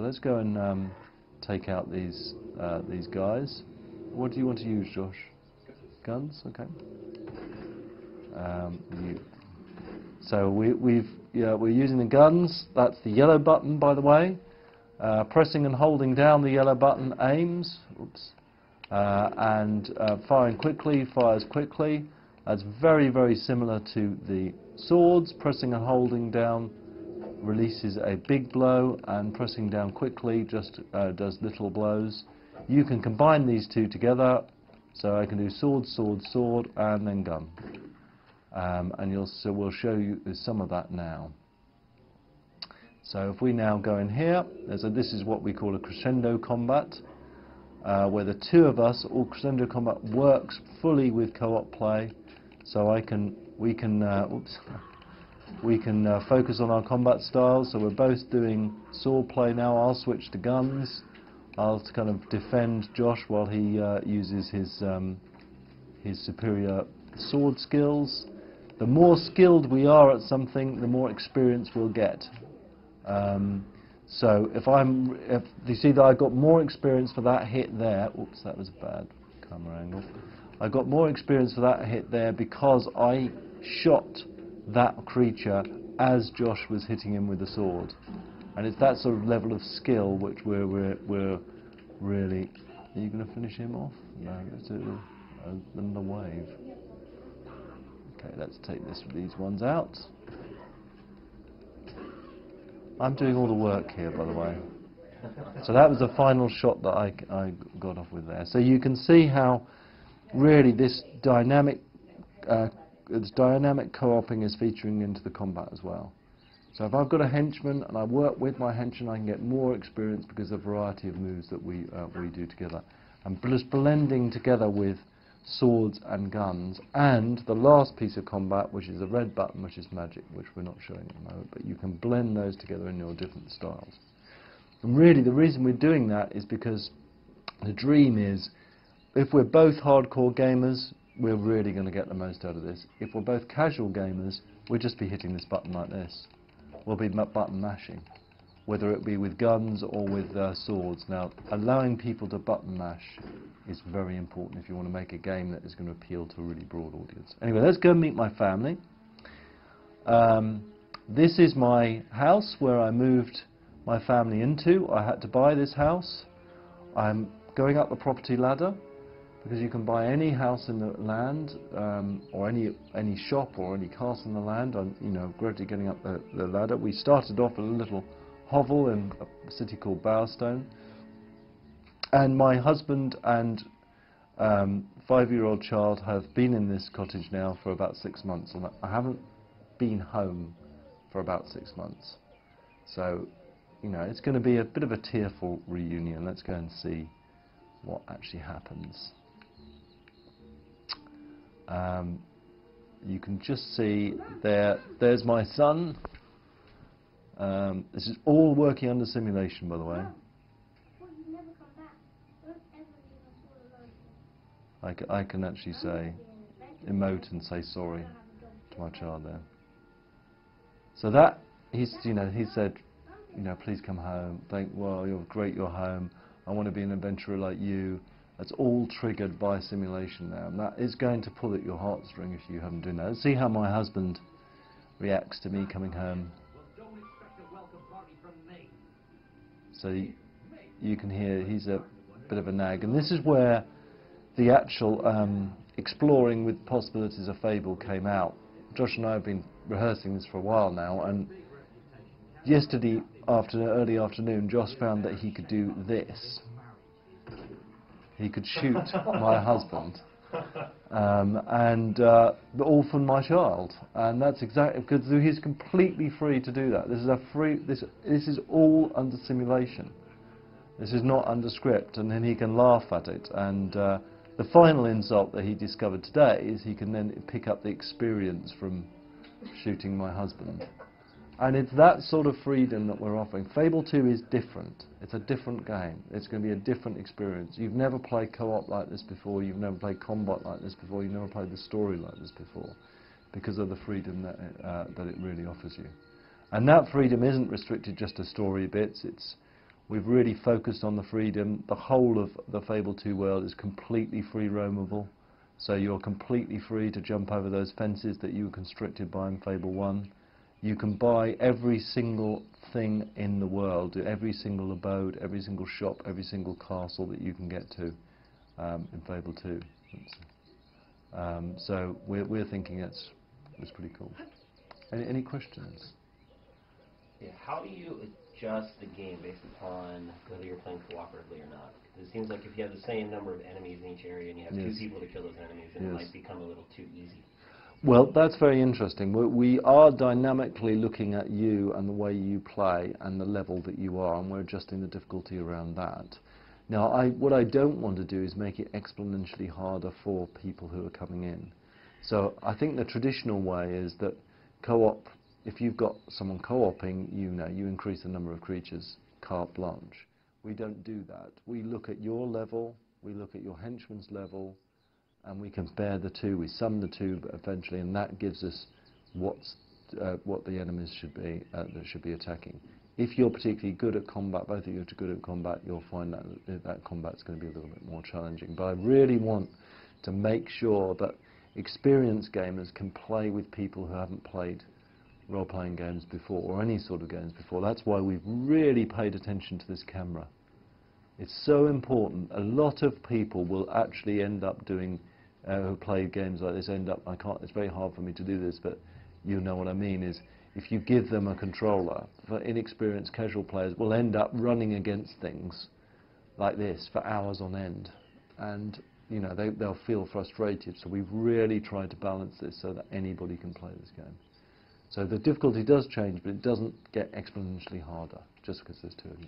let's go and take out these guys. What do you want to use, Josh? Guns? Okay. So we're using the guns. That's the yellow button, by the way. Pressing and holding down the yellow button aims. Oops. And firing quickly fires quickly. That's very, very similar to the swords. Pressing and holding down releases a big blow, and pressing down quickly just does little blows. You can combine these two together, so I can do sword, sword, sword, and then gun. And we'll show you some of that now. So if we now go in here, this is what we call a crescendo combat, where the two of us, all crescendo combat works fully with co-op play. So we can focus on our combat styles. So we're both doing sword play now. I'll switch to guns. I'll kind of defend Josh while he uses his superior sword skills. The more skilled we are at something, the more experience we'll get. So if you see that I got more experience for that hit there. Oops, that was a bad camera angle. I got more experience for that hit there because I shot that creature as Josh was hitting him with the sword. And it's that sort of level of skill which we're really... Are you going to finish him off? No, let's do another wave. Okay, let's take these ones out. I'm doing all the work here, by the way. So that was the final shot that I got off with there. So you can see how really this dynamic co-oping is featuring into the combat as well. So if I've got a henchman and I work with my henchman, I can get more experience because of the variety of moves that we do together. And just blending together with swords and guns, and the last piece of combat, which is a red button, which is magic, which we're not showing at the moment, but you can blend those together in your different styles. And really the reason we're doing that is because the dream is, if we're both hardcore gamers, we're really going to get the most out of this. If we're both casual gamers, we'll just be hitting this button like this. We'll be button mashing, whether it be with guns or with swords. Now, allowing people to button mash is very important if you want to make a game that is going to appeal to a really broad audience. Anyway, let's go and meet my family. This is my house where I moved my family into. I had to buy this house. I'm going up the property ladder because you can buy any house in the land, or any shop or any castle in the land. I'm gradually getting up the ladder. We started off in a little hovel in a city called Bowerstone. And my husband and 5-year-old child have been in this cottage now for about 6 months, and I haven't been home for about 6 months. So, it's going to be a bit of a tearful reunion. Let's go and see what actually happens. You can just see there's my son. This is all working under simulation, by the way. I can actually say, emote and say sorry to my child there. So that, he said, please come home. Well, you're great, you're home. I want to be an adventurer like you. That's all triggered by simulation now. And that is going to pull at your heartstring if you haven't done that. Let's see how my husband reacts to me coming home. So you can hear he's a bit of a nag. And this is where the actual exploring with possibilities of Fable came out. Josh and I have been rehearsing this for a while now, and yesterday early afternoon, Josh found that he could do this. He could shoot my husband, and all from my child, and that's exactly because he's completely free to do that. This is all under simulation. This is not under script, and then he can laugh at it. And the final insult that he discovered today is he can then pick up the experience from shooting my husband. And it's that sort of freedom that we're offering. Fable 2 is different. It's a different game. It's going to be a different experience. You've never played co-op like this before. You've never played combat like this before. You've never played the story like this before, because of the freedom that it really offers you. And that freedom isn't restricted just to story bits. We've really focused on the freedom. The whole of the Fable 2 world is completely free roamable. So you're completely free to jump over those fences that you were constricted by in Fable 1. You can buy every single thing in the world, every single abode, every single shop, every single castle that you can get to in Fable 2. So we're thinking it's pretty cool. Any questions? Yeah, how do you adjust the game based upon whether you're playing cooperatively or not? Because it seems like if you have the same number of enemies in each area and you have two people to kill those enemies, then it might become a little too easy. Well, that's very interesting. We are dynamically looking at you and the way you play and the level that you are, and we're adjusting the difficulty around that. Now, what I don't want to do is make it exponentially harder for people who are coming in. So I think the traditional way is that co-op, if you've got someone co-oping, you increase the number of creatures, carte blanche. We don't do that. We look at your level, we look at your henchman's level, and we compare the two, we sum the two eventually, and that gives us what the enemies should be that should be attacking. If you're particularly good at combat, both of you are good at combat, you'll find that combat's going to be a little bit more challenging. But I really want to make sure that experienced gamers can play with people who haven't played role-playing games before, or any sort of games before. That's why we've really paid attention to this camera. It's so important. A lot of people will actually end up doing, who play games like this, it's very hard for me to do this, but you know what I mean, is if you give them a controller, for inexperienced casual players will end up running against things like this for hours on end. And they'll feel frustrated. So we've really tried to balance this so that anybody can play this game. So the difficulty does change, but it doesn't get exponentially harder just because there's two of you.